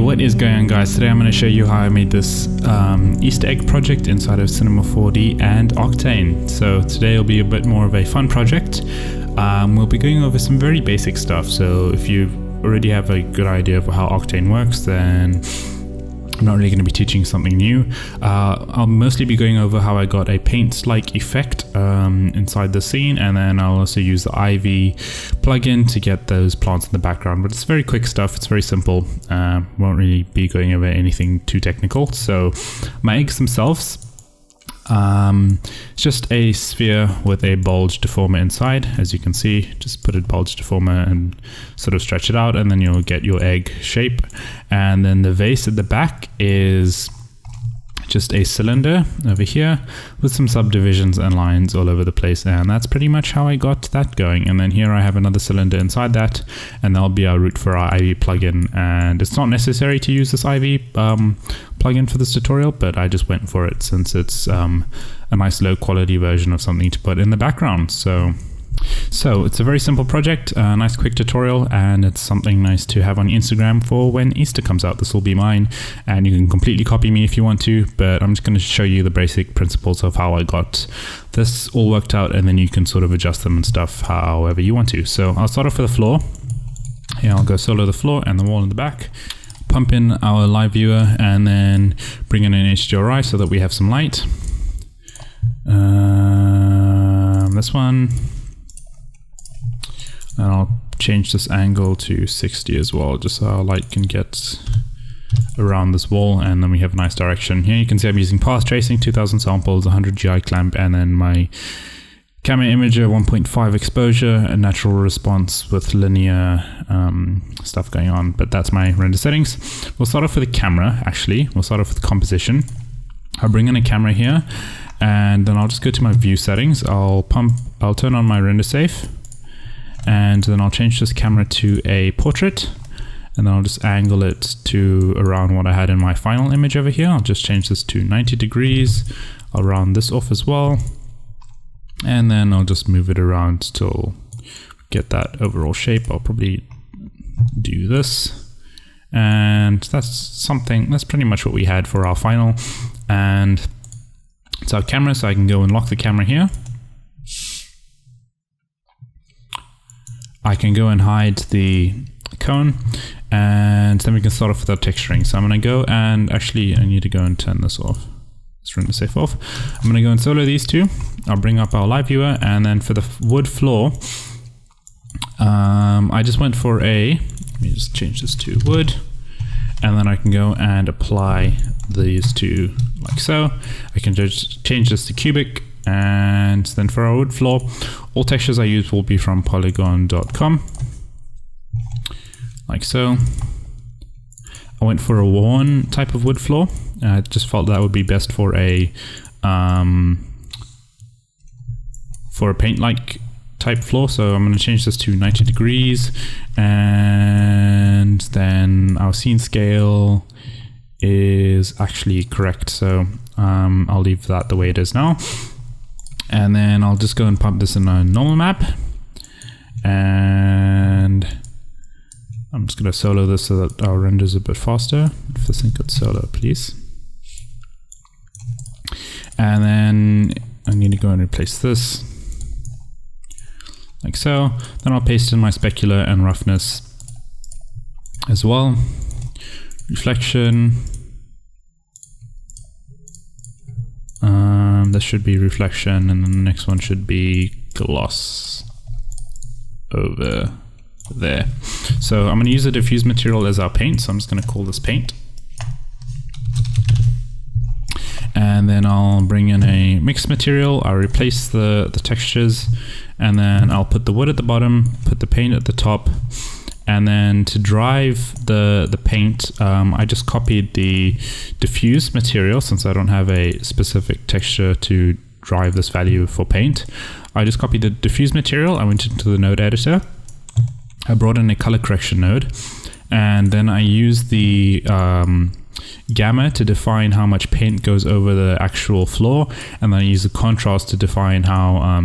What is going on, guys? Today I'm going to show you how I made this Easter egg project inside of Cinema 4D and Octane. So today will be a bit more of a fun project. We'll be going over some very basic stuff, so if you already have a good idea of how Octane works, then I'm not really going to be teaching something new. I'll mostly be going over how I got a paint-like effect inside the scene, and then I'll also use the Ivy plugin to get those plants in the background. But it's very quick stuff, it's very simple. Won't really be going over anything too technical. So my eggs themselves, it's just a sphere with a bulge deformer inside. As you can see, just put a bulge deformer and sort of stretch it out, and then you'll get your egg shape. And then the vase at the back is just a cylinder over here with some subdivisions and lines all over the place, and that's pretty much how I got that going. And then here I have another cylinder inside that, and that'll be our route for our Ivy plugin. And it's not necessary to use this Ivy plugin for this tutorial, but I just went for it since it's a nice low quality version of something to put in the background. So it's a very simple project, a nice quick tutorial, and it's something nice to have on Instagram for when Easter comes out. This will be mine, and you can completely copy me if you want to, but I'm just going to show you the basic principles of how I got this all worked out, and then you can sort of adjust them and stuff however you want to. So I'll start off with the floor. Here I'll go solo the floor and the wall in the back. Pump in our live viewer and then bring in an HDRI so that we have some light. This one. And I'll change this angle to 60 as well, just so our light can get around this wall, and then we have a nice direction. Here you can see I'm using path tracing, 2000 samples, 100 GI clamp, and then my camera imager 1.5 exposure, a natural response with linear stuff going on, but that's my render settings. We'll start off with a camera, actually. We'll start off with composition. I'll bring in a camera here, and then I'll just go to my view settings. I'll turn on my render safe. And then I'll change this camera to a portrait, and then I'll just angle it to around what I had in my final image over here. I'll just change this to 90 degrees. I'll round this off as well. And then I'll just move it around till get that overall shape. I'll probably do this. And that's pretty much what we had for our final. And it's our camera, so I can go and lock the camera here. I can go and hide the cone, and then we can start off with our texturing. So I'm going to go and actually I need to go and turn this off. Let's render safe off. I'm going to go and solo these two. I'll bring up our live viewer, and then for the wood floor, I just went for let me just change this to wood, and then I can go and apply these two like so. I can just change this to cubic. And then for our wood floor, all textures I use will be from polygon.com, like so. I went for a worn type of wood floor. I just felt that would be best for a paint-like type floor. So I'm going to change this to 90 degrees, and then our scene scale is actually correct. So I'll leave that the way it is now. And then I'll just go and pump this in a normal map, and I'm just going to solo this so that our render's a bit faster. If this thing could solo, please. And then I need to go and replace this like so. Then I'll paste in my specular and roughness as well. Reflection. This should be reflection, and then the next one should be gloss over there. So I'm going to use a diffuse material as our paint, so I'm just going to call this paint. And then I'll bring in a mixed material. I'll replace the textures, and then I'll put the wood at the bottom, put the paint at the top. And then to drive the paint, I just copied the diffuse material, since I don't have a specific texture to drive this value for paint. I just copied the diffuse material. I went into the node editor. I brought in a color correction node, and then I used the gamma to define how much paint goes over the actual floor, and then I use the contrast to define how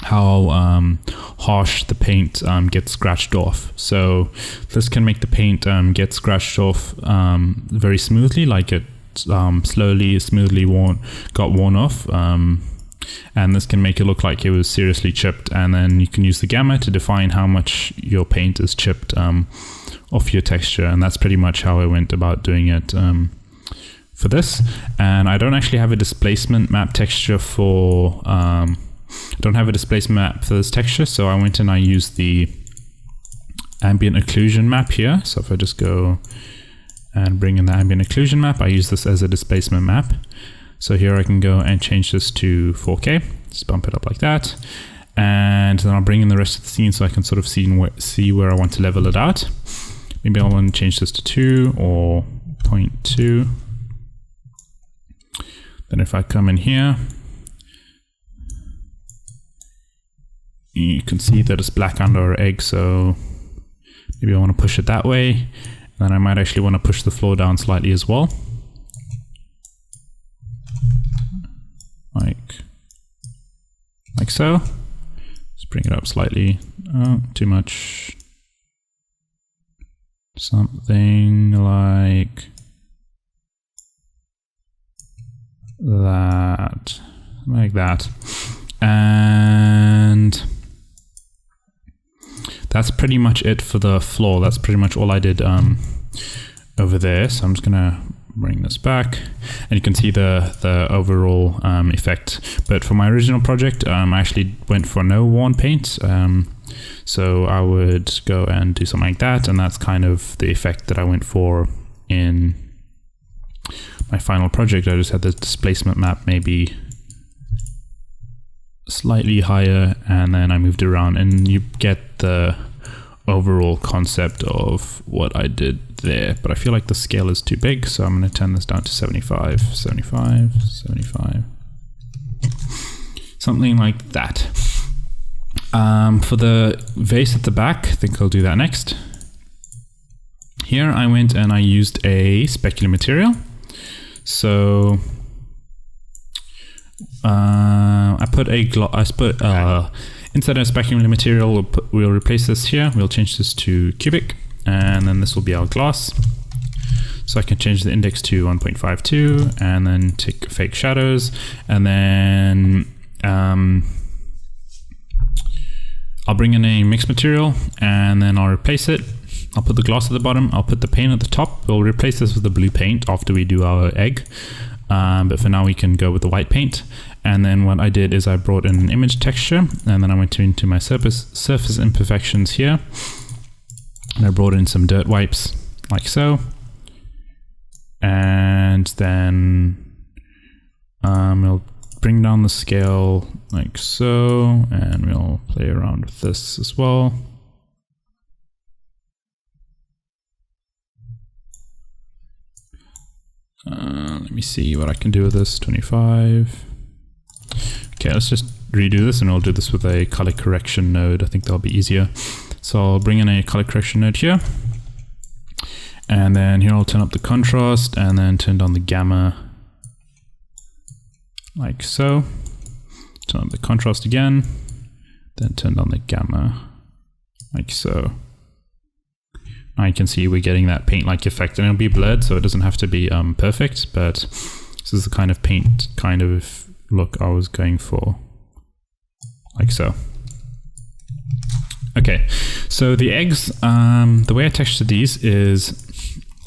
harsh the paint gets scratched off. So this can make the paint get scratched off very smoothly, like it smoothly got worn off. And this can make it look like it was seriously chipped, and then you can use the gamma to define how much your paint is chipped off your texture. And that's pretty much how I went about doing it for this. And I don't actually have a displacement map texture for this texture, so I went and I used the ambient occlusion map here. So if I just go and bring in the ambient occlusion map, I use this as a displacement map. So here I can go and change this to 4K, just bump it up like that. And then I'll bring in the rest of the scene so I can sort of see where I want to level it out. Maybe I want to change this to 2 or 0.2. Then if I come in here, you can see that it's black under our egg, so maybe I want to push it that way. Then I might actually want to push the floor down slightly as well. Like so. Just bring it up slightly. Oh, too much. Something like that. Like that. And that's pretty much it for the floor. That's pretty much all I did over there. So I'm just gonna bring this back, and you can see the overall effect. But for my original project, I actually went for no worn paint. So I would go and do something like that, and that's kind of the effect that I went for in my final project. I just had the displacement map maybe slightly higher, and then I moved around, and you get the overall concept of what I did there. But I feel like the scale is too big, so I'm going to turn this down to 75, 75, 75, something like that. For the vase at the back, I think I'll do that next. Here I went and I used a specular material. So instead of specular material, we'll replace this here. We'll change this to cubic, and then this will be our glass. So I can change the index to 1.52, and then take fake shadows, and then I'll bring in a mixed material, and then I'll replace it. I'll put the glass at the bottom. I'll put the paint at the top. We'll replace this with the blue paint after we do our egg. But for now we can go with the white paint. And then what I did is I brought in an image texture, and then I went into my surface imperfections here, and I brought in some dirt wipes like so. And then we'll bring down the scale like so, and we'll play around with this as well. Let me see what I can do with this. 25. Okay, let's just redo this, and we'll do this with a color correction node. I think that'll be easier. So I'll bring in a color correction node here, and then here I'll turn up the contrast, and then turn down the gamma like so. Turn up the contrast again, then turn down the gamma like so. Now you can see we're getting that paint-like effect, and it'll be blurred, so it doesn't have to be perfect, but this is the kind of paint kind of look I was going for, like so. Okay, so the eggs, the way I textured these is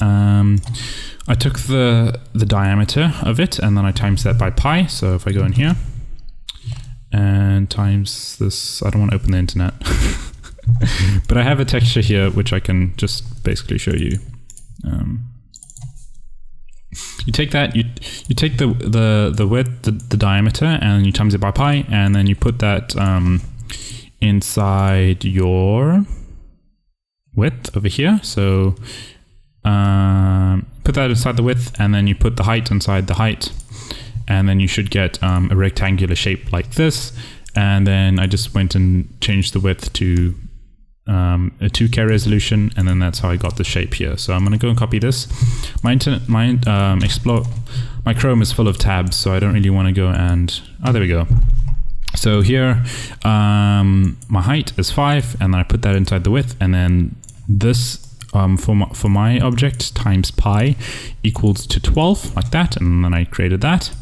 I took the diameter of it, and then I times that by pi. So if I go in here and times this, I don't want to open the internet. But I have a texture here which I can just basically show you. You take that, you take the width, the diameter, and you times it by pi, and then you put that inside your width over here. So put that inside the width, and then you put the height inside the height, and then you should get a rectangular shape like this. And then I just went and changed the width to a 2K resolution, and then that's how I got the shape here. So I'm going to go and copy this. My Chrome is full of tabs, so I don't really want to go and... Oh, there we go. So So here, my height is 5, and then I put that inside the width, and then this for my object times pi equals to 12, like that, and then I created that.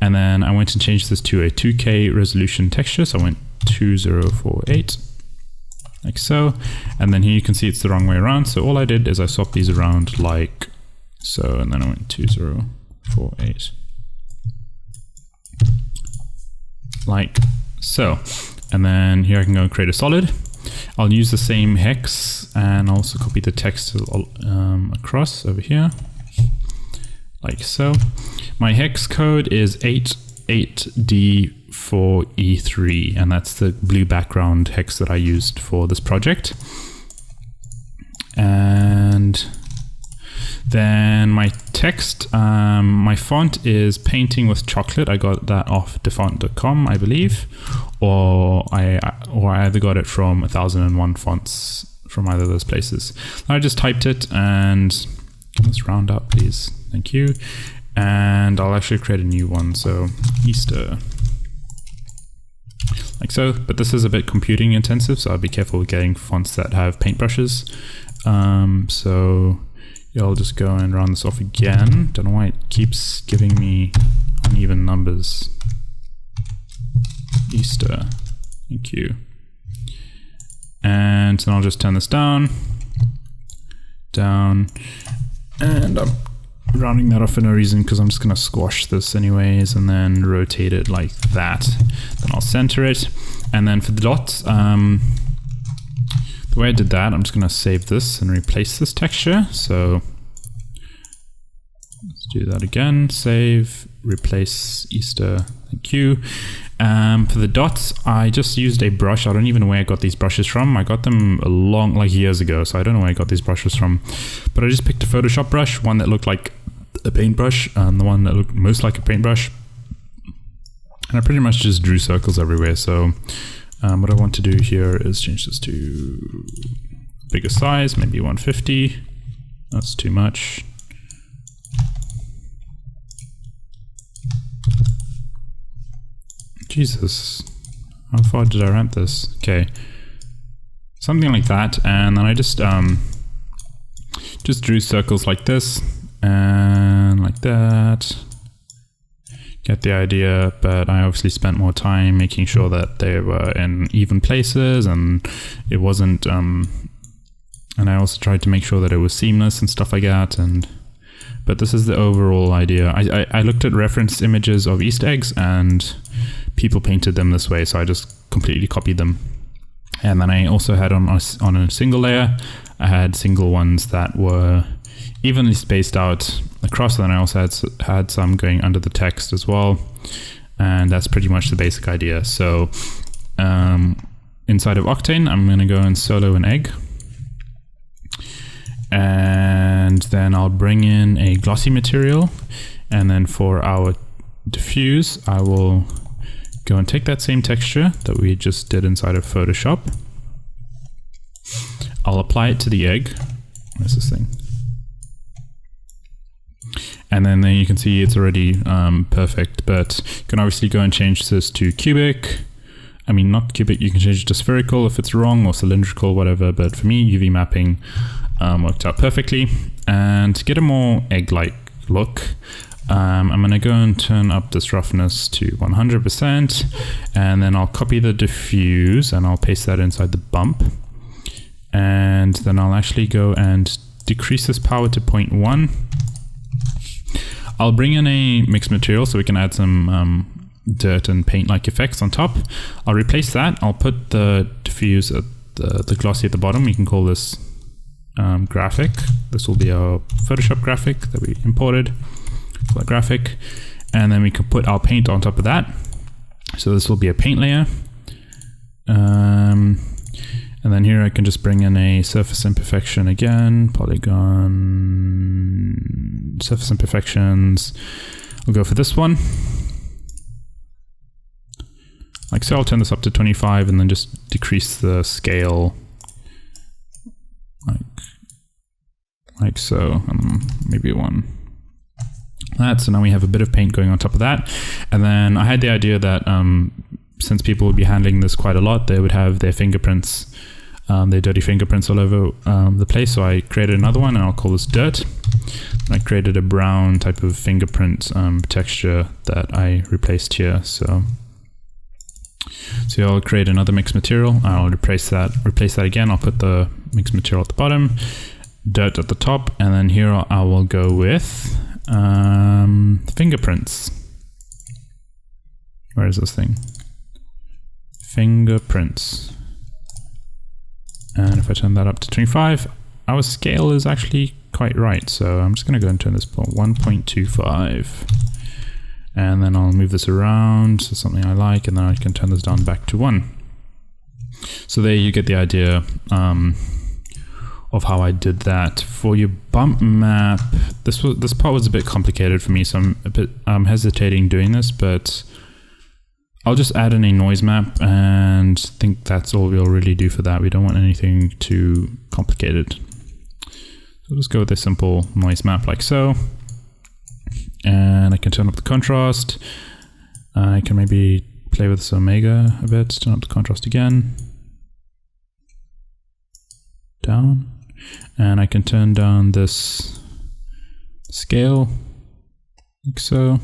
And then I went and changed this to a 2K resolution texture, so I went 2048, like so. And then here you can see it's the wrong way around, so all I did is I swapped these around like so, and then I went 2048. Like so. And then here I can go and create a solid. I'll use the same hex, and I'll also copy the text across over here, like so. My hex code is 88D4E3, and that's the blue background hex that I used for this project. And then my text, my font is Painting with Chocolate. I got that off defont.com, I believe, or I either got it from 1001 Fonts, from either of those places. I just typed it, and let's round up, please. Thank you. And I'll actually create a new one. So Easter, like so. But this is a bit computing intensive, so I'll be careful with getting fonts that have paintbrushes. So yeah, I'll just go and round this off again. Don't know why it keeps giving me uneven numbers. Easter, thank you. And then I'll just turn this down, and I'm rounding that off for no reason because I'm just gonna squash this anyways, and then rotate it like that. Then I'll center it, and then for the dots, the way I did that, I'm just gonna save this and replace this texture. So let's do that again. Save, replace Easter. Thank you. For the dots, I just used a brush. I don't even know where I got these brushes from. I got them like years ago, so I don't know where I got these brushes from. But I just picked a Photoshop brush, one that looked like a paintbrush, and the one that looked most like a paintbrush. And I pretty much just drew circles everywhere. So what I want to do here is change this to bigger size, maybe 150. That's too much. Jesus, how far did I ramp this? Okay, something like that, and then I just drew circles like this and like that. Get the idea, but I obviously spent more time making sure that they were in even places, and it wasn't. And I also tried to make sure that it was seamless and stuff like that. But this is the overall idea. I looked at reference images of Easter eggs, and people painted them this way, so I just completely copied them. And then I also had on a single layer, I had single ones that were evenly spaced out across, and then I also had some going under the text as well. And that's pretty much the basic idea. So inside of Octane, I'm going to go and solo an egg. And then I'll bring in a glossy material. And then for our diffuse, I will go and take that same texture that we just did inside of Photoshop. I'll apply it to the egg. Where's this thing? And then you can see it's already perfect, but you can obviously go and change this to cubic. I mean, not cubic, you can change it to spherical if it's wrong, or cylindrical, whatever, but for me, UV mapping worked out perfectly. And to get a more egg-like look, I'm going to go and turn up this roughness to 100%, and then I'll copy the diffuse and I'll paste that inside the bump. And then I'll actually go and decrease this power to 0.1. I'll bring in a mixed material so we can add some dirt and paint-like effects on top. I'll replace that. I'll put the diffuse at the glossy at the bottom. We can call this graphic. This will be our Photoshop graphic that we imported. Call it graphic. And then we can put our paint on top of that. So this will be a paint layer. And then here I can just bring in a surface imperfection again, polygon, surface imperfections. I'll go for this one. Like so, I'll turn this up to 25 and then just decrease the scale like so, and maybe one. So now we have a bit of paint going on top of that. And then I had the idea that since people would be handling this quite a lot, they would have their fingerprints, their dirty fingerprints all over the place. So I created another one, and I'll call this dirt. And I created a brown type of fingerprint texture that I replaced here. So I'll create another mixed material. I'll replace that again. I'll put the mixed material at the bottom, dirt at the top, and then here I will go with fingerprints. Where is this thing? Fingerprints. And if I turn that up to 25, our scale is actually quite right. So I'm just going to go and turn this to 1.25. And then I'll move this around to something I like, and then I can turn this down back to 1. So there you get the idea of how I did that. For your bump map, this part was a bit complicated for me, so I'm a bit hesitating doing this, but I'll just add in a noise map, and think that's all we'll really do for that. We don't want anything too complicated. So I'll just go with a simple noise map like so. And I can turn up the contrast. I can maybe play with this omega a bit, turn up the contrast again. Down. And I can turn down this scale, like so.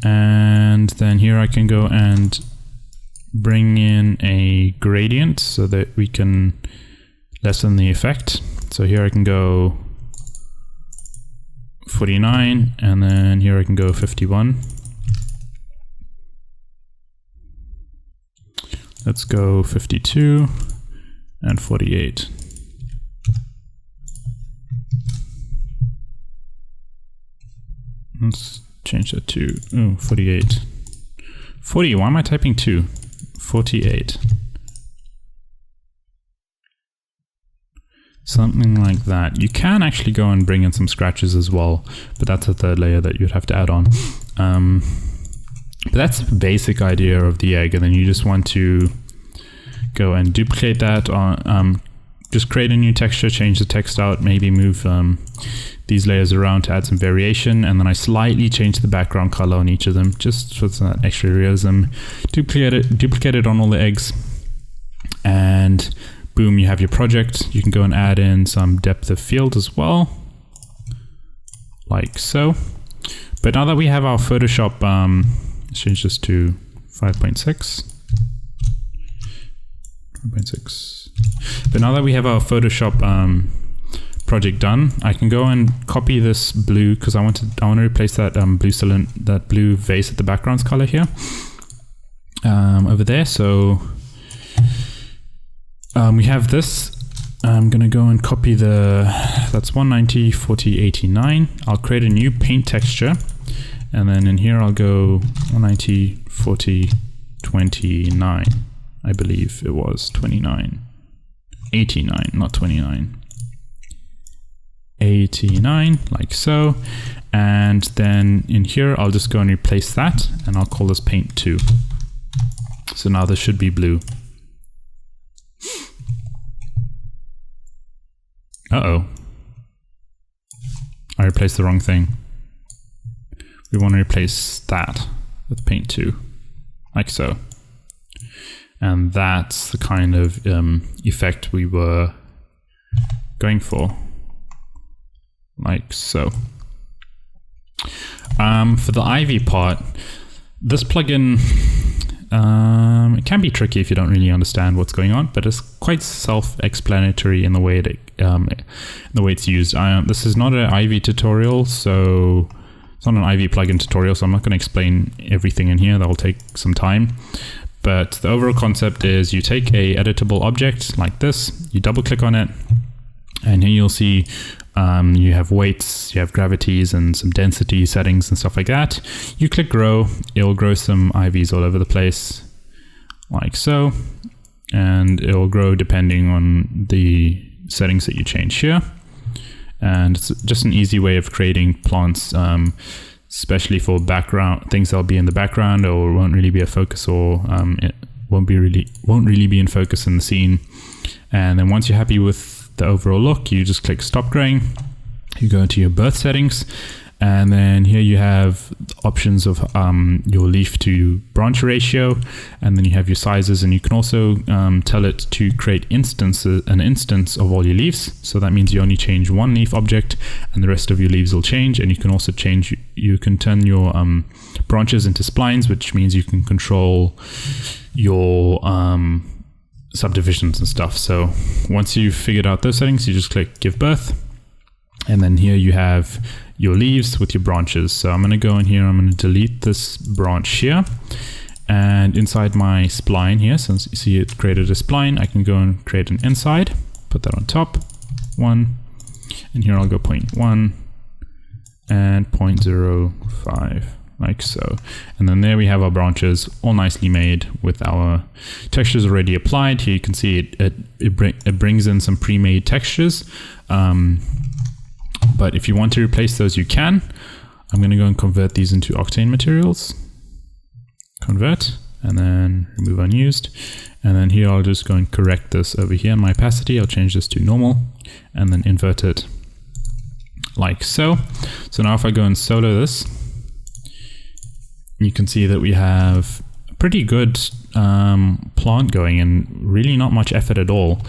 And then here I can go and bring in a gradient so that we can lessen the effect. So here I can go 49, and then here I can go 51. Let's go 52 and 48. Let's change that to 48. 40, why am I typing 2? 48. Something like that. You can actually go and bring in some scratches as well, but that's a third layer that you'd have to add on. But that's the basic idea of the egg, and then you just want to go and duplicate that on, just create a new texture, change the text out, maybe move these layers around to add some variation, and then I slightly change the background color on each of them just for that extra realism. Duplicate it on all the eggs, and boom, you have your project. You can go and add in some depth of field as well, like so. But now that we have our Photoshop, let's change this to 5.6. But now that we have our Photoshop project done, I can go and copy this blue, because I want to replace that blue vase at the background's color here over there. So we have this. I'm gonna go and copy that's 190, 40, 89. I'll create a new paint texture, and then in here I'll go 190, 40, 29. I believe it was 29. 89, not 29. 89, like so. And then in here I'll just go and replace that, and I'll call this paint 2. So now this should be blue. Uh-oh. I replaced the wrong thing. We want to replace that with paint 2, like so. And that's the kind of effect we were going for, like so. For the ivy part, this plugin, it can be tricky if you don't really understand what's going on, but it's quite self-explanatory in the way it's used. This is not an ivy tutorial, so it's not an ivy plugin tutorial, so I'm not going to explain everything in here. That will take some time. But the overall concept is you take a editable object like this, you double click on it, and here you'll see you have weights, you have gravities, and some density settings and stuff like that. You click grow, it'll grow some ivies all over the place, like so, and it'll grow depending on the settings that you change here. And it's just an easy way of creating plants, especially for background things that'll be in the background or won't really be a focus, or it won't really be in focus in the scene. And then once you're happy with the overall look, you just click stop growing. You go into your birth settings, And then here you have options of your leaf to branch ratio, and then you have your sizes, and you can also tell it to create an instance of all your leaves. So that means you only change one leaf object and the rest of your leaves will change. And you can also you can turn your branches into splines, which means you can control your subdivisions and stuff. So once you've figured out those settings, you just click give birth. And then here you have your leaves with your branches. So I'm going to go in here, I'm going to delete this branch here. And inside my spline here, since you see it created a spline, I can go and create an inside, put that on top, 1. And here I'll go 0.1 and 0.05, like so. And then there we have our branches all nicely made with our textures already applied. Here you can see it brings in some pre-made textures. But if you want to replace those, you can. I'm going to go and convert these into Octane Materials. Convert, and then remove unused. And then here I'll just go and correct this over here in my opacity. I'll change this to normal and then invert it like so. So now if I go and solo this, you can see that we have a pretty good plant going and really not much effort at all.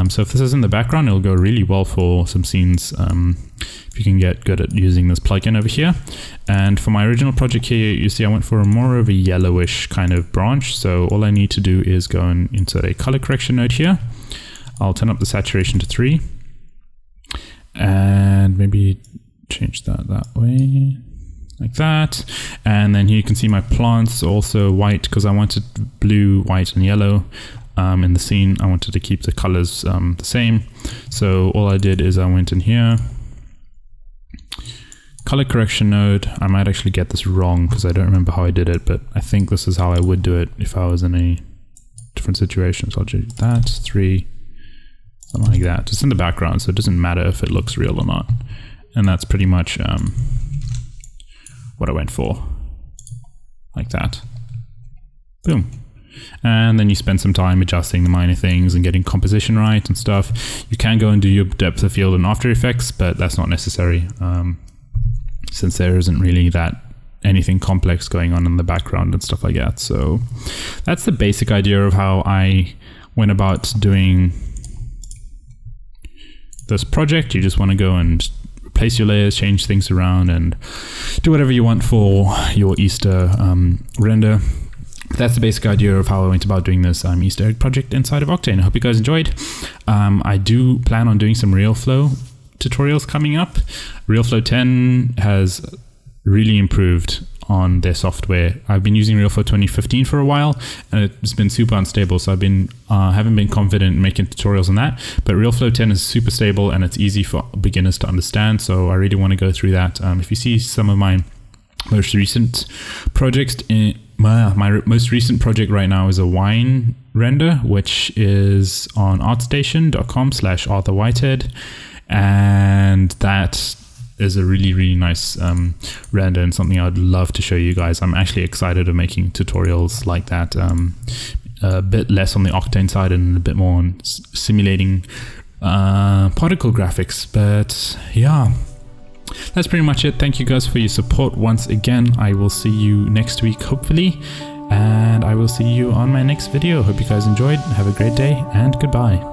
So if this is in the background, it'll go really well for some scenes if you can get good at using this plugin over here. And for my original project here, you see I went for more of a yellowish kind of branch. So all I need to do is go and insert a color correction node here. I'll turn up the saturation to 3 and maybe change that way, like that. And then here you can see my plants also white because I wanted blue, white and yellow. In the scene, I wanted to keep the colors the same. So all I did is I went in here, color correction node. I might actually get this wrong because I don't remember how I did it, but I think this is how I would do it if I was in a different situation. So I'll do that, 3, something like that. Just in the background, so it doesn't matter if it looks real or not. And that's pretty much what I went for, like that. Boom. And then you spend some time adjusting the minor things and getting composition right and stuff. You can go and do your depth of field in After Effects, but that's not necessary since there isn't really anything complex going on in the background and stuff like that. So that's the basic idea of how I went about doing this project. You just want to go and replace your layers, change things around, and do whatever you want for your Easter render. That's the basic idea of how I went about doing this Easter egg project inside of Octane. I hope you guys enjoyed. I do plan on doing some RealFlow tutorials coming up. RealFlow 10 has really improved on their software. I've been using RealFlow 2015 for a while, and it's been super unstable, so I haven't been confident in making tutorials on that. But RealFlow 10 is super stable, and it's easy for beginners to understand, so I really want to go through that. If you see some of my most recent projects, my most recent project right now is a wine render, which is on artstation.com/ArthurWhitehead, and that is a really nice render and something I'd love to show you guys. I'm actually excited of making tutorials like that, a bit less on the Octane side and a bit more on simulating particle graphics. But yeah, that's pretty much it. Thank you guys for your support once again. I will see you next week, hopefully, and I will see you on my next video. Hope you guys enjoyed. Have a great day, and goodbye.